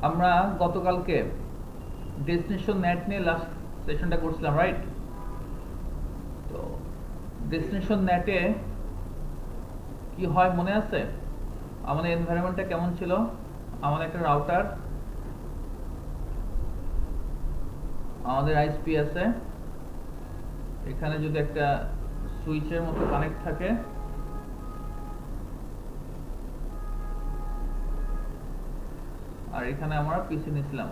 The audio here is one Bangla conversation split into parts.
আমরা গতকালকে ডেস্টিনেশন নেট নিয়ে লাস্ট সেশনটা করছিলাম, রাইট? তো ডেস্টিনেশন নেটে কি হয় মনে আছে? আমাদের এনভায়রনমেন্টটা কেমন ছিল? আমাদের একটা রাউটার, আমাদের আইএসপি আছে, এখানে যদি একটা সুইচের মতো কানেক্ট থাকে, আর এখানে আমরা পিসি নিছিলাম।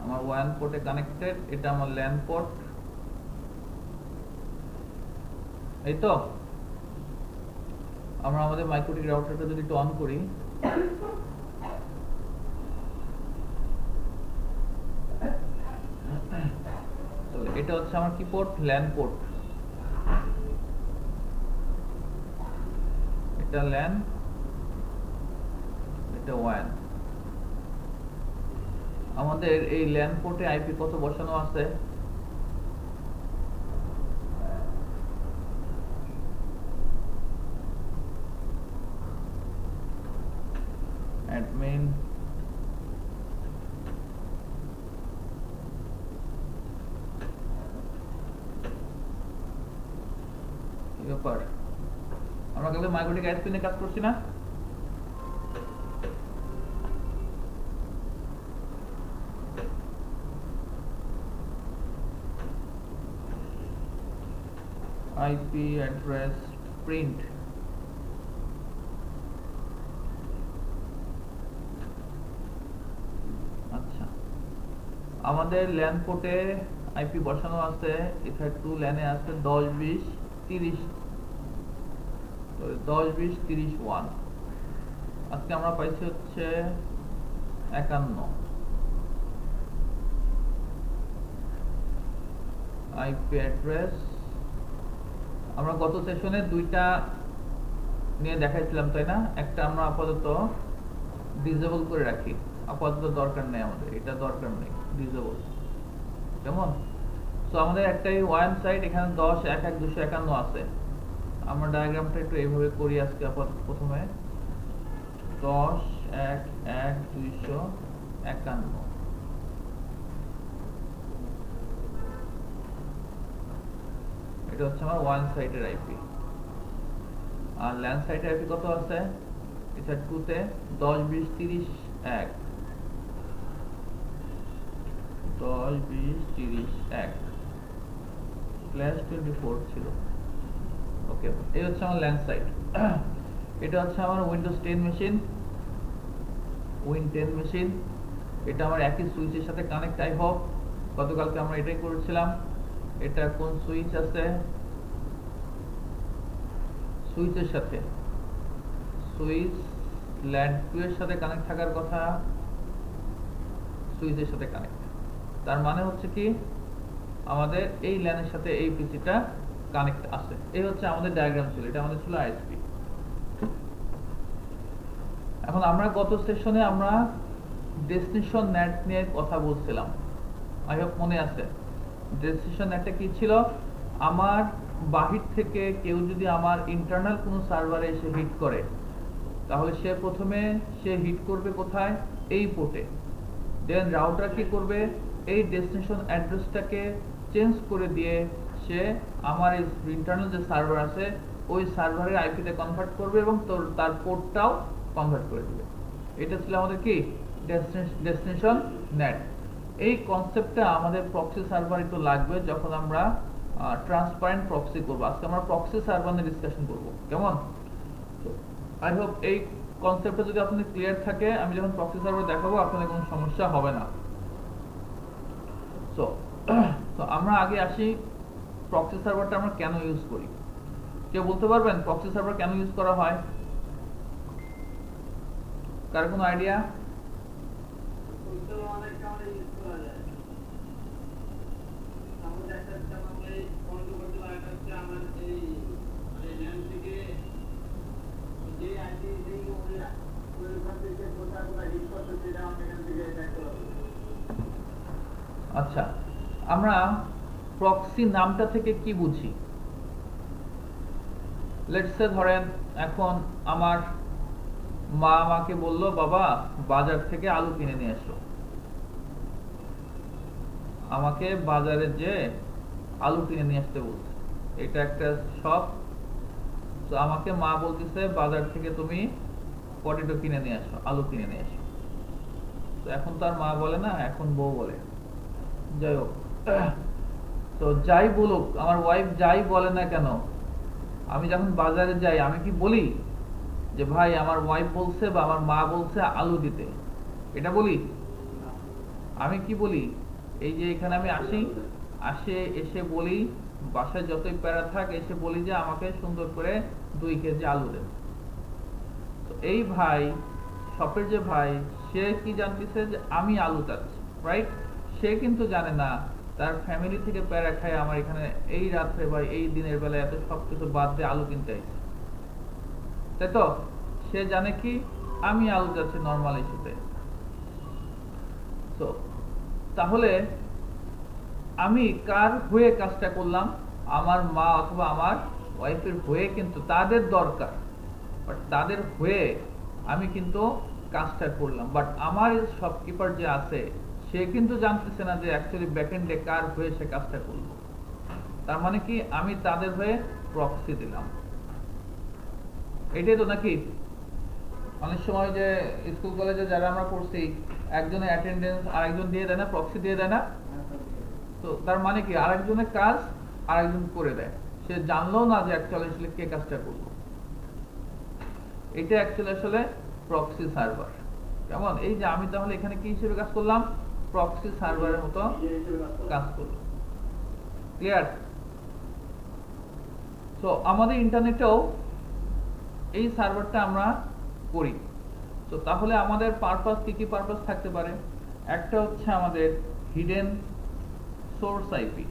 আমার ওয়ান পোর্টে কানেক্টেড, এটা আমার ল্যান পোর্ট, এই তো। আমরা আমাদের মাইক্রোটিক রাউটারটা যদি একটু অন করি, এটা হচ্ছে আমার কি পোর্ট? LAN port. এটা ল্যান, এটা ওয়ান। আমাদের এই ল্যান পোর্টে আইপি কত বসানো আছে? অ্যাডমিন ব্যাপার, আমরা কালকে মাইক্রোটিক আইএসপি নিয়ে কাজ করছি না? আইপি অ্যাড্রেস প্রিন্ট, আচ্ছা। আমাদের ল্যান পোর্টে আইপি বসানো আছে, ইথার 2 ল্যানে আছে 10 20 30, 10 20 30 1। আজকে আমরা পাইছি হচ্ছে 51 আইপি অ্যাড্রেস। আমরা গত সেশনে দুইটা নিয়ে দেখাইছিলাম, তাই না? একটা আমরা আপাতত ডিসেবল করে রাখি, আপাতত দরকার নেই, আমাদের এটা দরকার নেই, ডিসেবল, কেমন? তো আমাদের একটাই ওয়ান সাইড, এখানে 10 1 1 251 আছে। আমরা ডায়াগ্রামটা একটু এইভাবে করি আজকে। আপাতত প্রথমে 10 1 1 251, এটা হচ্ছে আমার ওয়ান সাইডের আইপি। আর ল্যান্ড সাইডের আইপি কত আছে? এটা 2 তে 10 20 30 1, 10 20 30 1 /24 ছিল। ওকে, এই হচ্ছে আমার ল্যান্ড সাইড। এটা হচ্ছে আমার উইন্ডোজ 10 মেশিন, উইন 10 মেশিন। এটা আমার একই সুইচের সাথে কানেক্ট, আই হোপ। গতকালকে আমরা এটাই করেছিলাম। এটা কোন সুইচ আছে? সুইচের সাথে, সুইচ ল্যান্ড 2 এর সাথে কানেক্ট থাকার কথা, সুইচের সাথে কানেক্ট। তার মানে হচ্ছে কি, আমাদের এই ল্যানের সাথে এই পিসিটা কানেক্ট আছে। এই হচ্ছে আমাদের ডায়াগ্রাম ছিল, এটা আমাদের ছিল আইএসপি। এখন আমরা গত সেশনে আমরা ডেস্টিনেশন নেট নিয়ে কথা বলছিলাম, আই হোপ মনে আছে। ডেস্টিনেশন নেটটা কি ছিল? আমার বাহির থেকে কেউ যদি আমার ইন্টারনাল কোনো সার্ভারে এসে হিট করে, তাহলে সে প্রথমে হিট করবে কোথায়? এই পোর্টে। দেন রাউটার কি করবে? এই ডেস্টিনেশন অ্যাড্রেসটাকে চেঞ্জ করে দিয়ে সে আমার এই ইন্টারনাল যে সার্ভার আছে ওই সার্ভারের আইপিতে কনভার্ট করবে এবং তার পোর্টটাও কনভার্ট করে দিবে। এটা ছিল আমাদের কি? Destination net. এই কনসেপ্টটা আমাদের প্রক্সি সার্ভার একটু লাগবে যখন আমরা ট্রান্সপারেন্ট প্রক্সি করবো। আজকে আমরা প্রক্সি সার্ভার নিয়ে ডিসকাশন করবো, কেমন? আই হোপ এই কনসেপ্টটা যদি আপনাদের ক্লিয়ার থাকে, আমি যখন প্রক্সি সার্ভার দেখাবো আপনাদের কোনো সমস্যা হবে না। তো আমরা আগে আসি, প্রক্সি সার্ভারটা আমরা কেন ইউজ করি? কেউ বলতে পারবেন প্রক্সি সার্ভার কেন ইউজ করা হয়? কার কোনো আইডিয়া? আচ্ছা, আমরা প্রক্সি নামটা থেকে কি বুঝি? লেটস সে ধরেন এখন আমার মা আমাকে বললো, বাবা বাজার থেকে আলু কিনে নিয়ে এসো। আমাকে বাজারে যে আলু কিনে নিয়ে আসতে বলছে, এটা একটা শপ। তো আমাকে মা বলতেছে বাজার থেকে তুমি পটেটো কিনে নিয়ে আসো, আলু কিনে নিয়ে আসো। তো এখন তার মা বলে না, এখন বউ বলে। যাই হোক, তো যাই বলুক, আমার ওয়াইফ যাই বলে না কেন, আমি যখন বাজারে যাই আমি কি বলি যে ভাই আমার ওয়াইফ বলছে বা আমার মা বলছে আলু দিতে? এটা বলি? আমি কি বলি, এই যে এখানে আমি এসে বলি, বাসায় যতই প্যারা থাক এসে বলি যে আমাকে সুন্দর করে 2 কেজি আলু দেন। তো এই ভাই, শপের যে ভাই, সে কি জানতেছে যে আমি আলু চাচ্ছি, রাইট? সে কিন্তু জানে না তার ফ্যামিলি থেকে প্যারা খায় আমার এখানে এই রাত্রে বা এই দিনের বেলা এত সবকিছু বাদ দিয়ে আলু কিনতে আইছে, তাই তো? সে জানে কি আমি আলু চাচ্ছি নর্মাল ইস্যুতে। তো তাহলে আমি কার হয়ে কাজটা করলাম? আমার মা অথবা আমার ওয়াইফের হয়ে কিন্তু তাদের দরকার, বাট তাদের হয়ে আমি কিন্তু কাজটা করলাম। বাট আমার শপকিপার যে আছে সে কিন্তু জানতেছে না যে অ্যাকচুয়ালি ব্যাকএন্ডে কার হয়ে সে কাজটা করলো। তার মানে কি আমি তাদের হয়ে প্রক্সি দিলাম, এটাই তো নাকি? অনেক সময় যে স্কুল কলেজে যারা আমরা পড়ছি, একজনের অ্যাটেন্ডেন্স আরেকজন দিয়ে দেয় না, প্রক্সি দিয়ে দেয় না? তো তার মানে কি আরেকজনের কাজ আরেকজন করে দেয়, সে জানলো না যে অ্যাকচুয়ালি কে কাজটা করলো। এটা অ্যাকচুয়ালি আসলে প্রক্সি সার্ভার। কেমন? এই যে আমি তাহলে এখানে কি হিসেবে কাজ করলাম? প্রক্সি সার্ভারের মতো কাজ করলাম। ক্লিয়ার? তো আমাদের ইন্টারনেটেও এই সার্ভারটা আমরা করি। তো তাহলে আমাদের পারপাস কি পারপাস থাকতে পারে? একটা হচ্ছে আমাদের হিডেন সোর্স আইপি,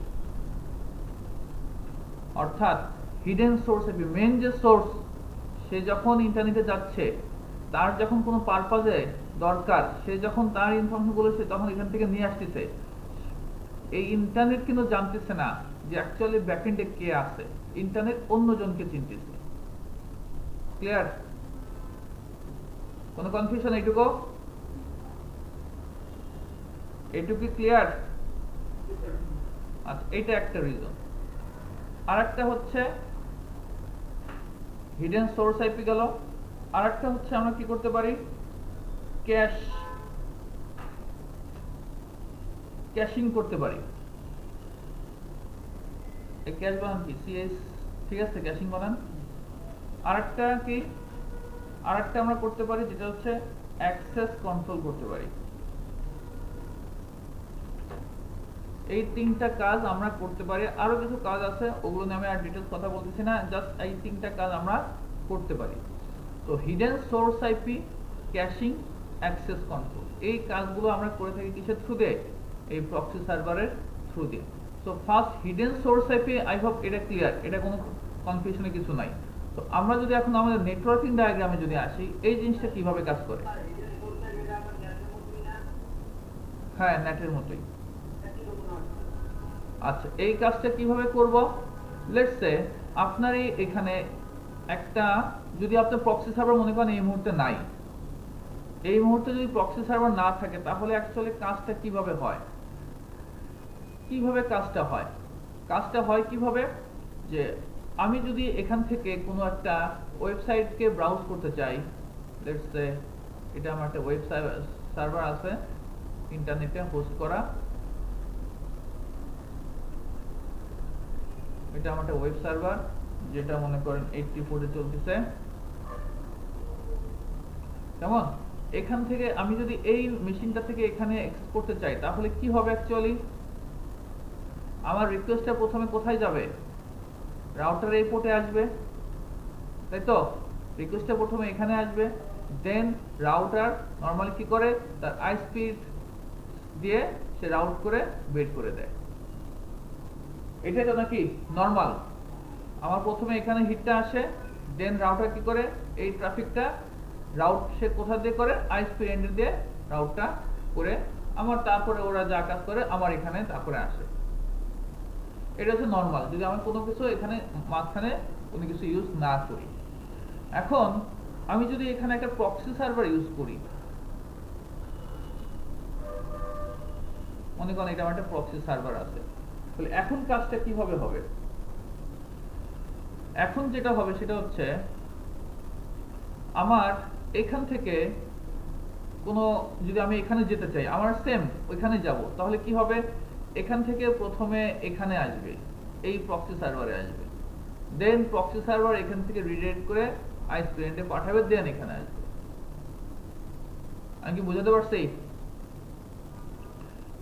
অর্থাৎ হিডেন সোর্স আইপি, মেন যে সোর্স, সে যখন ইন্টারনেটে যাচ্ছে, তার যখন কোনো পারপাসে দরকার, সে যখন তার ইনফরমেশনগুলো সে তখন এখান থেকে নিয়ে আসতেছে, এই ইন্টারনেট কিন্তু জানতেছে না যে অ্যাকচুয়ালি ব্যাকএন্ডে কে আছে। ইন্টারনেট অন্যজনকে চিনতেছে। ক্লিয়ার? কোনো কনফিউশন? এইটুকু ক্লিয়ার? আচ্ছা, এটা একটা রিজন। আর একটা হচ্ছে হিডেন সোর্স আইপি গেল। আর একটা হচ্ছে আমরা কি করতে পারি? ক্যাশিং করতে পারি। এই ক্যাশ বানান কি? সিএস, ঠিক আছে, ক্যাশিং বানান। আরেকটা কি? আরেকটা আমরা করতে পারি যেটা হচ্ছে অ্যাক্সেস কন্ট্রোল করতে পারি। এই 3টা কাজ আমরা করতে পারি। আরো কিছু কাজ আছে, ওগুলো নিয়ে আমি আর ডিটেইলস কথা বলতেছি না, জাস্ট এই 3টা কাজ আমরা করতে পারি। তো hidden source IP, caching, access control, এই কাজগুলো আমরা করে থাকি কিসের থ্রু দিয়ে? এই প্রক্সি সার্ভারের থ্রু দিয়ে। So first hidden source IP, I hope এটা ক্লিয়ার, এটা কোনো কনফিউশনের কিছু নাই। তো আমরা যদি এখন আমাদের নেটওয়ার্কিং ডায়াগ্রামে যদি আসি, এই জিনিসটা কিভাবে কাজ করে? হ্যাঁ, নেটের মতোই। আচ্ছা, এই কাজটা কিভাবে করব? লেটস সে আপনারই এখানে একটা, যদি আপনার প্রক্সি সার্ভার মনে করেন এই মুহূর্তে নাই, এই মুহূর্তে যদি প্রক্সি সার্ভার না থাকে, তাহলে অ্যাকচুয়ালি কাজটা কিভাবে হয়? কাজটা হয় কিভাবে? যে আমি যদি এখান থেকে কোনো একটা ওয়েবসাইটকে ব্রাউজ করতে চাই, লেটস সে এটা আমার একটা ওয়েবসাইট সার্ভার আছে ইন্টারনেটে হোস্ট করা, এটা আমার একটা ওয়েব সার্ভার যেটা মনে করেন 84 চলতেছে। কেমন? এখান থেকে আমি যদি এই মেশিনটা থেকে এখানে অ্যাক্সেস করতে চাই, তাহলে কি হবে? অ্যাকচুয়ালি আমার রিকোয়েস্টটা প্রথমে কোথায় যাবে? রাউটার এই পোর্টে আসবে, তাই তো? রিকোয়েস্টটা প্রথমে এখানে আসবে, দেন রাউটার নরমালি কি করে, তার আইএসপি দিয়ে সে রাউট করে বের করে দেয়। এটাই তো নাকি নরমাল? আমার প্রথমে এখানে হিটটা আসে, দেন রাউটার কি করে এই ট্রাফিকটা রাউট সে কোথা দিয়ে করে, আইএসপি এন্ড দিয়ে রাউটটা করে আমার, তারপরে ওরা যা কাজ করে আমার এখানে তারপরে আসে। এটা হচ্ছে নর্মাল, যদি আমি কোনো কিছু এখানে মাঝখানে কোনো কিছু ইউজ না করি। এখন আমি যদি এখানে একটা প্রক্সি সার্ভার ইউজ করি, মনে করেন এটা আমার একটা প্রক্সি সার্ভার আছে, তাহলে এখন কাজটা কিভাবে হবে? এখন যেটা হবে সেটা হচ্ছে আমার এখান থেকে কোনো, যদি আমি এখানে যেতে চাই, আমার সেম ওইখানে যাব, তাহলে কি হবে? এখান থেকে প্রথমে এখানে আসবে, এই প্রক্সি সার্ভারে আসবে, দেন প্রক্সি সার্ভার এখান থেকে রিডাইরেক্ট করে আইএসপি এন্ডে পাঠাবে, দেন এখানে আসবে। আমি কি বোঝাতে পারছি?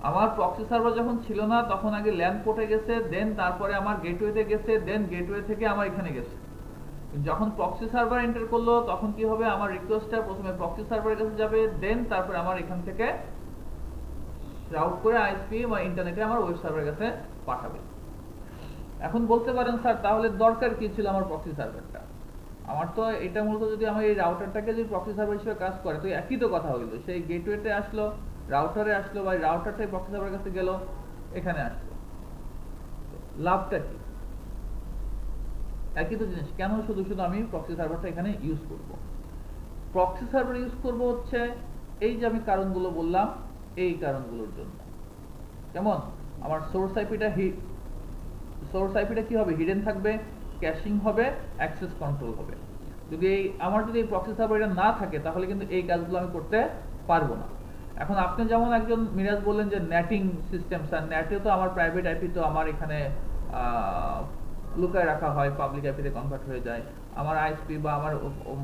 আমার প্রক্সি সার্ভার যখন ছিল না তখন আগে ল্যান পোর্টে গেছে, দেন তারপরে আমার গেটওয়েতে গেছে, দেন গেটওয়ে থেকে আমার এখানে গেছে। যখন প্রক্সি সার্ভার এন্টার করলো তখন কি হবে? আমার রিকোয়েস্টটা প্রথমে প্রক্সি সার্ভারের কাছে যাবে, দেন তারপরে আমার এখান থেকে রাউট করে আইএসপি বা ইন্টারনেটে আমার ওয়েব সার্ভারের কাছে পাঠাবে। এখন বলতে পারেন স্যার তাহলে দরকার কি ছিল আমার প্রক্সি সার্ভারটা? আমার তো এটা মূলত, যদি আমার এই রাউটারটাকে যদি প্রক্সি সার্ভার হিসেবে কাজ করে তো একই তো কথা হইলো, সেই গেটওয়েতে আসলো, রাউটারে আসলো, বা রাউটারটাই প্রক্সি সার্ভারের কাছে গেল, এখানে আসলো, লাভটা কি? একই তো জিনিস, কেন শুধু শুধু আমি প্রক্সি সার্ভারটা এখানে ইউজ করব? প্রক্সি সার্ভার ইউজ করব হচ্ছে এই যে আমি কারণগুলো বললাম, এই কারণগুলোর জন্য। কেমন? আমার সোর্স আইপিটা কি হবে? হিডেন থাকবে, ক্যাশিং হবে, অ্যাক্সেস কন্ট্রোল হবে। যদি আমার যদি এই প্রক্সি সার্ভার এটা না থাকে তাহলে কিন্তু এই কাজগুলো আমি করতে পারবো না। এখন আপনি যেমন একজন মিরাজ বললেন যে নেটিং সিস্টেম, স্যার নেটে তো আমার প্রাইভেট আইপি তো আমার এখানে লুকায় রাখা হয়, পাবলিক আইপিতে কনভার্ট হয়ে যায়। আমার আইএসপি বা আমার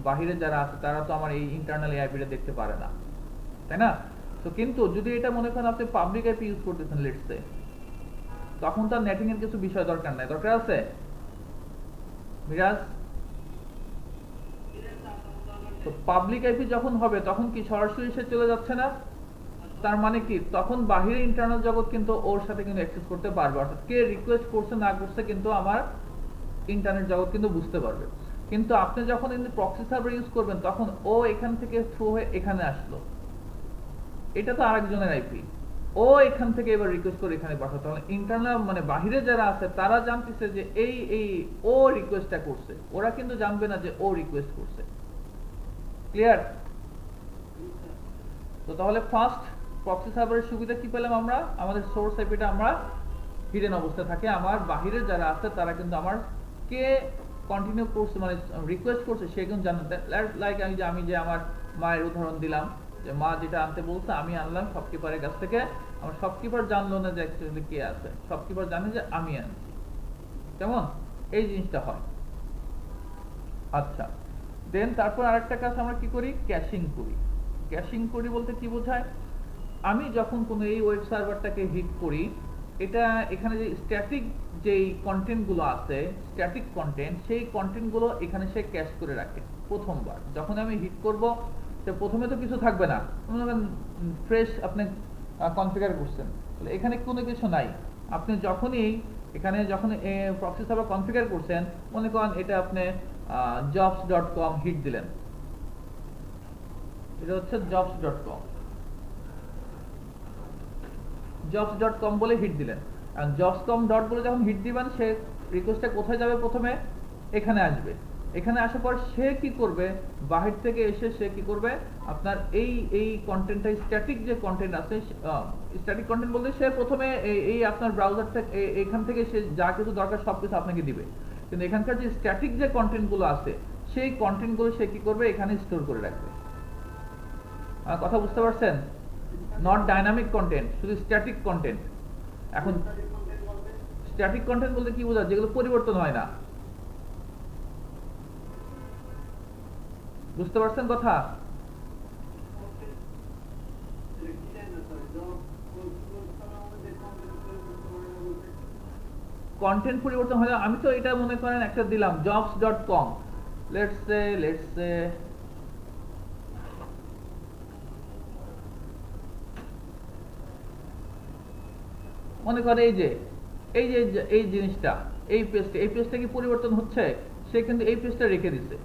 বাহিরে যারা আছে তারা তো আমার এই ইন্টারনাল আইপিটা দেখতে পারে না, তাই না? তো কিন্তু যদি এটা মনে করেন আপনি পাবলিক আইপি ইউজ করতেছেন লেটস সে, তখন তার নেটিং এর কিছু বিষয় দরকার নাই, দরকার আছে মিরাজ? তো পাবলিক আইপি যখন হবে তখন কি সরাসরি সে চলে যাচ্ছে না? তার মানে কি তখন বাহিরে ইন্টারনাল জগৎ কিন্তু ওর সাথে কিন্তু অ্যাক্সেস করতে পারবে, অর্থাৎ কে রিকোয়েস্ট করছে না করছে কিন্তু আমার ইন্টারনেট জগৎ কিন্তু বুঝতে পারবে। কিন্তু আপনি যখন প্রক্সি সার্ভার ইউজ করবেন তখন ও এখান থেকে থ্রু হয়ে এখানে আসলো, এটা তো আরেকজনের আইপি, ও এখান থেকে এবার রিকোয়েস্ট করে এখানে পাঠাতো, তাহলে ইন্টারনাল মানে বাহিরে যারা আছে তারা জানতেছে যে এই ও রিকোয়েস্টটা করছে, ওরা কিন্তু জানবে না যে ও রিকোয়েস্ট করছে। ক্লিয়ার? তো তাহলে ফার্স্ট প্রক্সি সার্ভারের সুবিধা কি পেলাম আমরা? আমাদের সোর্স আইপিটা আমরা হিডেন অবস্থায় থাকে, আমার বাহিরে যারা আছে তারা কিন্তু আমার কে কন্টিনিউ করছে মানে রিকোয়েস্ট করছে সে কিন্তু জানতে, লাইক আমি যে আমার মায়ের উদাহরণ দিলাম, যে মা যেটা আনতে বলছে আমি আনলাম শপকিপারের কাছ থেকে, আমার শপকিপার জানলো না যে অ্যাকচুয়ালি কে আছে, শপকিপার জানে যে আমি আনছি। কেমন? এই জিনিসটা হয়। আচ্ছা, দেন তারপর আরেকটা কাজ আমরা কি করি? ক্যাশিং করি। ক্যাশিং করি বলতে কি বোঝায়? আমি যখন কোনো এই ওয়েব সার্ভারটাকে হিট করি, এটা এখানে যে স্ট্যাটিক যেই কন্টেন্টগুলো আছে, স্ট্যাটিক কন্টেন্ট, সেই কন্টেন্টগুলো এখানে সে ক্যাশ করে রাখে। প্রথমবার যখন আমি হিট করব, তো প্রথমে তো কিছু থাকবে না, ফ্রেশ আপনি কনফিগার করছেন, তাহলে এখানে কোনো কিছু নাই। আপনি যখনই এখানে যখন প্রক্সি সার্ভার কনফিগার করছেন, মনে করেন এটা আপনি jobs.com হিট দিলেন, এটা হচ্ছে jobs.com, jobs.com বলে হিট দিলেন। আর jobs.com ডট বলে যখন হিট দিবেন, সে রিকোয়েস্টটা কোথায় যাবে? প্রথমে এখানে আসবে। এখানে আসার পর সে কি করবে? বাহির থেকে এসে সে কি করবে? আপনার এই কন্টেন্টটা, স্ট্যাটিক যে কন্টেন্ট আছে, স্ট্যাটিক কন্টেন্ট বলতে সে প্রথমে এই আপনার ব্রাউজারটা এখান থেকে সে যা কিছু দরকার সবকিছু আপনাকে দিবে, কিন্তু এখানকার যে স্ট্যাটিক যে কন্টেন্টগুলো আছে সেই কন্টেন্টগুলো সে কি করবে? এখানে স্টোর করে রাখবে। কথা বুঝতে পারছেন? নট ডাইনামিক কন্টেন্ট, শুধু স্ট্যাটিক কন্টেন্ট। এখন স্ট্যাটিক কন্টেন্ট বলতে কি বোঝায়? যেগুলো পরিবর্তন হয় না। বুঝতে পারছেন কথা? কন্টেন্ট পরিবর্তন হয় না। আমি তো এটা মনে করেন একটা দিলাম jobs.com, লেটস সে মনে করে এই জিনিসটা, এই পেজটা কি পরিবর্তন হচ্ছে? সে কিন্তু এই পেজটা রেখে দিছে,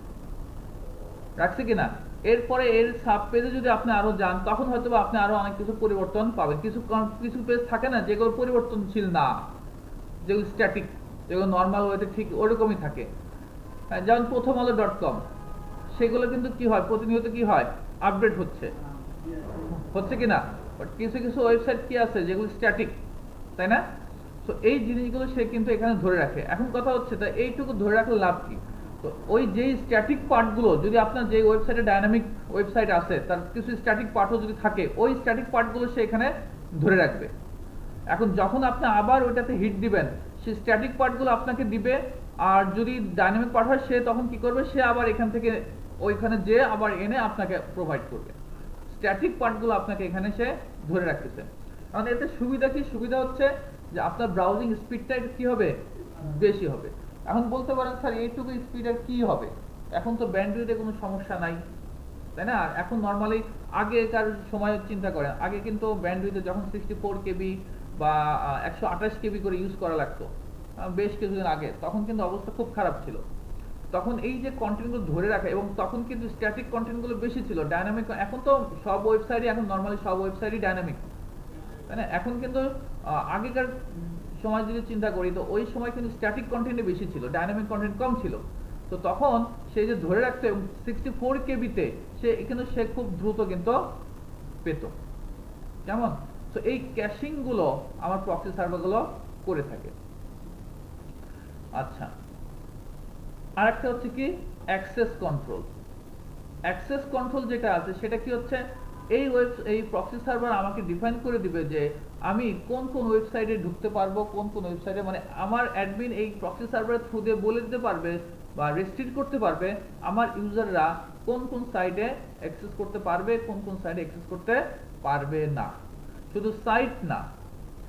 রাখছে কিনা? এরপরে এর সাব পেজে যদি আপনি আরো যান তখন হয়তো আপনি আরো অনেক কিছু পরিবর্তন পাবেন। কিছু কিছু পেজ থাকে না যেগুলো পরিবর্তনশীল না, যেগুলো স্ট্যাটিক, যেগুলো নর্মাল ওয়েতে ঠিক ওরকমই থাকে। যেমন প্রথম আলো .com, সেগুলো কিন্তু কি হয়, প্রতিনিয়ত কি হয়, আপডেট হচ্ছে, হচ্ছে কিনা। বাট কিছু কিছু ওয়েবসাইট কি আছে যেগুলো স্ট্যাটিক, তাই না? তো এই জিনিসগুলো সে কিন্তু এখানে ধরে রাখে। এখন কথা হচ্ছে তা এইটুকু ধরে রাখলে লাভ কি? তো ওই যেই স্ট্যাটিক পার্টগুলো যদি আপনার যে ওয়েবসাইটে ডাইনামিক ওয়েবসাইট আছে তার কিছু স্ট্যাটিক পার্টও যদি থাকে, ওই স্ট্যাটিক পার্টগুলো সে এখানে ধরে রাখবে। এখন যখন আপনি আবার ওইটাতে হিট দিবেন, সেই স্ট্যাটিক পার্টগুলো আপনাকে দিবে। আর যদি ডাইনামিক পার্ট হয় সে তখন কি করবে, সে আবার এখান থেকে ওইখানে যে আবার এনে আপনাকে প্রোভাইড করবে। স্ট্যাটিক পার্টগুলো আপনাকে এখানে সে ধরে রাখতেছে। কারণ এতে সুবিধা কি? সুবিধা হচ্ছে যে আপনার ব্রাউজিং স্পিডটা কি হবে, বেশি হবে। এখন বলতে পারেন স্যার এইটুকু স্পিডের কি হবে? এখন তো ব্যান্ডউইথে কোনো সমস্যা নাই, তাই না? এখন নর্মালি আগেকার সময় চিন্তা করেন, আগে কিন্তু ব্যান্ডউইথে যখন 64 কেবি বা 128 কেবি করে ইউজ করা লাগতো বেশ কিছুদিন আগে, তখন কিন্তু অবস্থা খুব খারাপ ছিল। তখন এই যে কন্টেন্টগুলো ধরে রাখা, এবং তখন কিন্তু স্ট্যাটিক কন্টেন্টগুলো বেশি ছিল, ডাইনামিক এখন তো সব ওয়েবসাইটই, এখন নর্মালি সব ওয়েবসাইটই ডাইনামিক, তাই না? এখন কিন্তু আগেকার সময় যদি চিন্তা করি তো ওই সময় কিন্তু স্ট্যাটিক কন্টেন্টই বেশি ছিল, ডাইনামিক কন্টেন্ট কম ছিল। তো তখন সে যে ধরে রাখতো এবং 64 কেবিতে সে কিন্তু সে খুব দ্রুত কিন্তু পেত, কেমন? তো এই ক্যাশিং গুলো আমার প্রক্সি সার্ভারগুলো করে থাকে। আচ্ছা, আরেকটা হচ্ছে কি অ্যাক্সেস কন্ট্রোল। অ্যাক্সেস কন্ট্রোল যেটা আছে সেটা কি হচ্ছে, এই প্রক্সি সার্ভার আমাকে ডিফাইন করে দিবে যে আমি কোন কোন ওয়েবসাইটে ঢুকতে পারবো, কোন কোন ওয়েবসাইটে, মানে আমার অ্যাডমিন এই প্রক্সি সার্ভারের থ্রু দিয়ে বলে দিতে পারবে বা রেস্ট্রিক্ট করতে পারবে আমার ইউজাররা কোন কোন সাইটে অ্যাক্সেস করতে পারবে, কোন কোন সাইটে অ্যাক্সেস করতে পারবে না। শুধু সাইট না,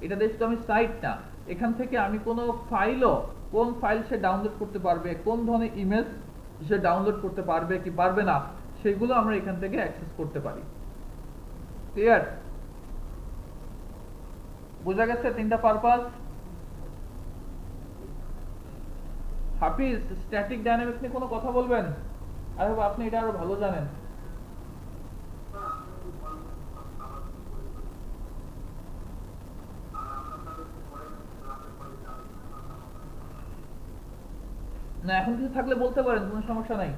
এটা দেখছি আমি সাইট না, এখান থেকে আমি কোনো ফাইলও, কোন ফাইল সে ডাউনলোড করতে পারবে, কোন ধরনের ইমেজ সে ডাউনলোড করতে পারবে কি পারবে না, সেগুলো আমরা এখান থেকে অ্যাক্সেস করতে পারি। ক্লিয়ার? বোঝা গেছে তিনটা পারপাস? হাফিজ, স্ট্যাটিক ডাইনামিক নিয়ে কোনো কথা বলবেন? আরে আপনি এটা আরো ভালো জানেন। না, এখন কিছু থাকলে বলতে পারেন, কোনো সমস্যা নাই।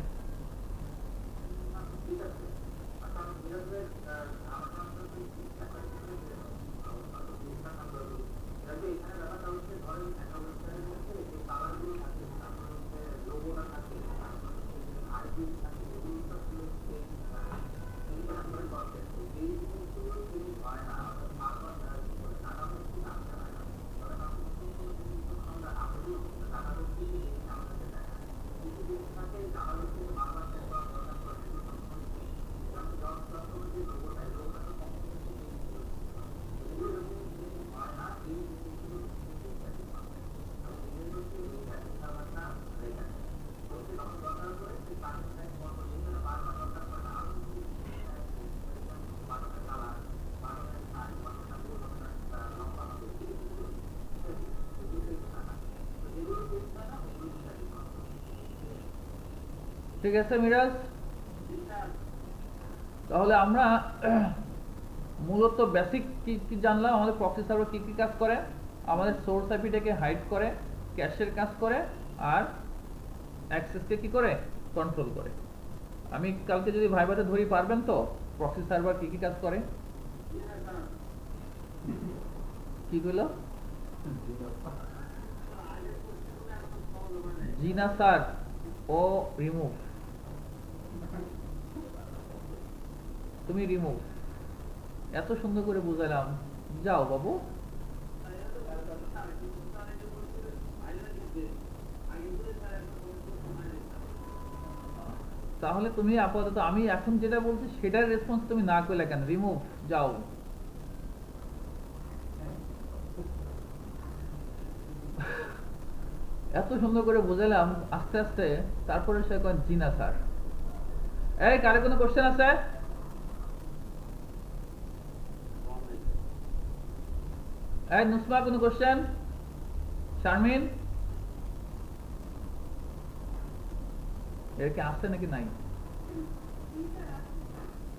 ঠিক আছে মিরাজ, তাহলে আমরা মূলত বেসিক কি জানলাম, আমাদের প্রক্সি সার্ভার কি কি কাজ করে, আমাদের সোর্স আইপিটাকে হাইড করে, ক্যাশের কাজ করে, আর অ্যাক্সেসকে কি করে, কন্ট্রোল করে। আমি কালকে যদি ভাইভাতে ধরি পারবেন তো প্রক্সি সার্ভার কি কি কাজ করে? কি কইল? জি না স্যার, ও রিমুভ, তুমি রিমুভ, এত সুন্দর করে বুঝাইলাম, যাও বাবু। তাহলে তুমি আপাতত আমি এখন যেটা বলছি সেটার রেসপন্স তুমি না করলে কেন? রিমুভ, যাও। এত সুন্দর করে বুঝাইলাম আস্তে আস্তে, তারপরে সে কয় জি না স্যার। এই কারে কোনো কোশ্চেন আছে? এই নুসমা কোনো কোশ্চেন? শারমিন, এর কি আসছে নাকি নাই?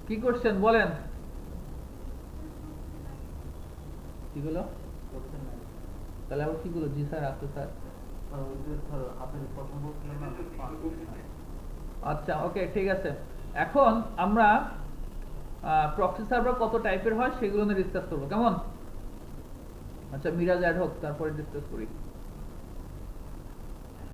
কি করছেন বলেন? কি গুলো? তাহলে আবার কি গুলো? জি স্যার, আছে স্যার। আচ্ছা, ওকে, ঠিক আছে। এখন আমরা প্রক্সি সার্ভার কত টাইপের হয় সেগুলো নিয়ে ডিসকাস করবো, কেমন? আচ্ছা, মিরাজ অ্যাড হোক, তারপরে ডিসকাস করি।